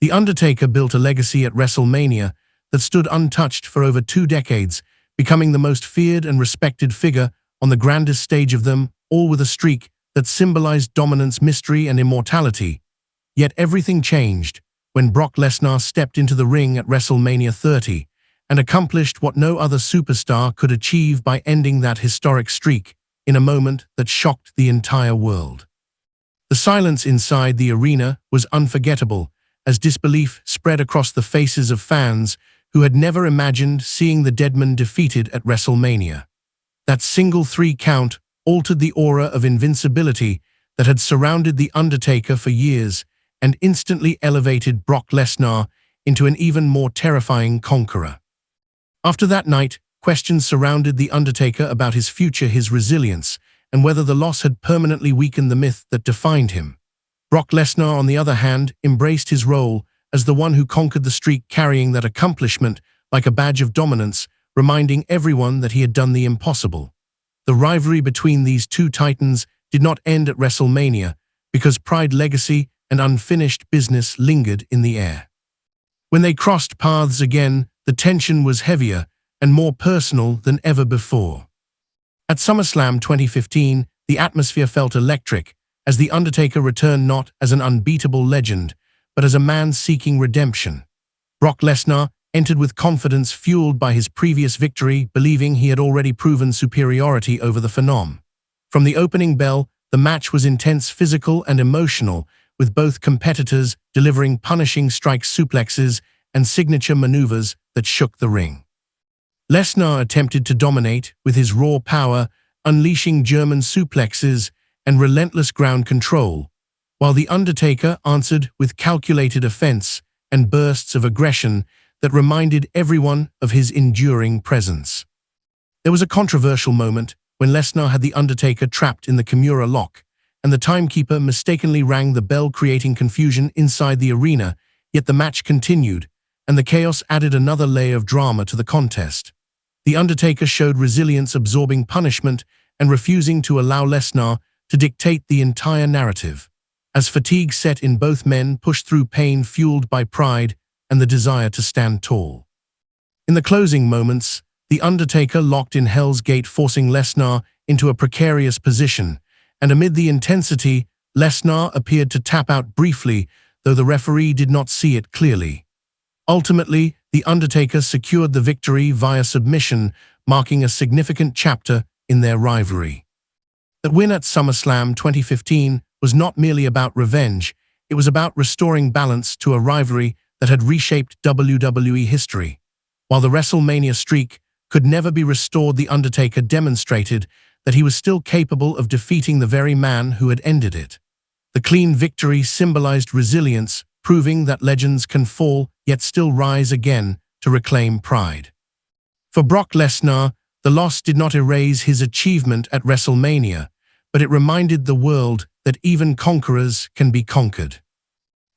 The Undertaker built a legacy at WrestleMania that stood untouched for over 2 decades, becoming the most feared and respected figure on the grandest stage of them, all with a streak that symbolized dominance, mystery, and immortality. Yet everything changed when Brock Lesnar stepped into the ring at WrestleMania 30 and accomplished what no other superstar could achieve by ending that historic streak in a moment that shocked the entire world. The silence inside the arena was unforgettable as disbelief spread across the faces of fans who had never imagined seeing the Deadman defeated at WrestleMania. That single 3 count altered the aura of invincibility that had surrounded The Undertaker for years and instantly elevated Brock Lesnar into an even more terrifying conqueror. After that night, questions surrounded The Undertaker about his future, his resilience, and whether the loss had permanently weakened the myth that defined him. Brock Lesnar, on the other hand, embraced his role as the one who conquered the streak, carrying that accomplishment like a badge of dominance, reminding everyone that he had done the impossible. The rivalry between these two titans did not end at WrestleMania because pride, legacy, and unfinished business lingered in the air. When they crossed paths again, the tension was heavier and more personal than ever before. At SummerSlam 2015, the atmosphere felt electric as The Undertaker returned not as an unbeatable legend, but as a man seeking redemption. Brock Lesnar entered with confidence fueled by his previous victory, believing he had already proven superiority over the Phenom. From the opening bell, the match was intense, physical, and emotional, with both competitors delivering punishing strikes, suplexes, and signature maneuvers that shook the ring. Lesnar attempted to dominate with his raw power, unleashing German suplexes and relentless ground control, while The Undertaker answered with calculated offense and bursts of aggression that reminded everyone of his enduring presence. There was a controversial moment when Lesnar had The Undertaker trapped in the Kimura lock, and the timekeeper mistakenly rang the bell, creating confusion inside the arena, yet the match continued, and the chaos added another layer of drama to the contest. The Undertaker showed resilience, absorbing punishment and refusing to allow Lesnar to dictate the entire narrative. As fatigue set in, both men pushed through pain fueled by pride and the desire to stand tall. In the closing moments, The Undertaker locked in Hell's Gate, forcing Lesnar into a precarious position, and amid the intensity, Lesnar appeared to tap out briefly, though the referee did not see it clearly. Ultimately, The Undertaker secured the victory via submission, marking a significant chapter in their rivalry. That win at SummerSlam 2015 was not merely about revenge, it was about restoring balance to a rivalry that had reshaped WWE history. While the WrestleMania streak could never be restored, The Undertaker demonstrated that he was still capable of defeating the very man who had ended it. The clean victory symbolized resilience, proving that legends can fall yet still rise again to reclaim pride. For Brock Lesnar, the loss did not erase his achievement at WrestleMania, but it reminded the world that even conquerors can be conquered.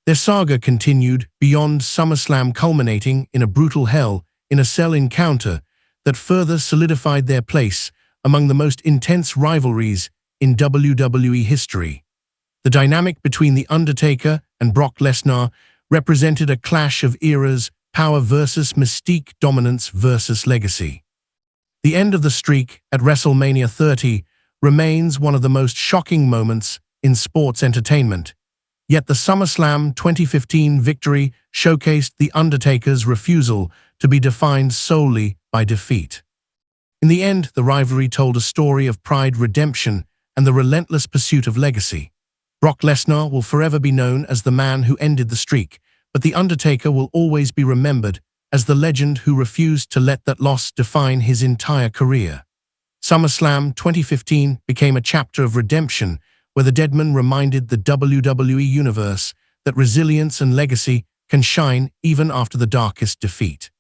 Their saga continued beyond SummerSlam, culminating in a brutal Hell in a Cell encounter that further solidified their place among the most intense rivalries in WWE history. The dynamic between The Undertaker and Brock Lesnar represented a clash of eras, power versus mystique, dominance versus legacy. The end of the streak at WrestleMania 30 remains one of the most shocking moments in sports entertainment. Yet the SummerSlam 2015 victory showcased The Undertaker's refusal to be defined solely by defeat. In the end, the rivalry told a story of pride, redemption, and the relentless pursuit of legacy. Brock Lesnar will forever be known as the man who ended the streak, but The Undertaker will always be remembered as the legend who refused to let that loss define his entire career. SummerSlam 2015 became a chapter of redemption, where the Deadman reminded the WWE Universe that resilience and legacy can shine even after the darkest defeat.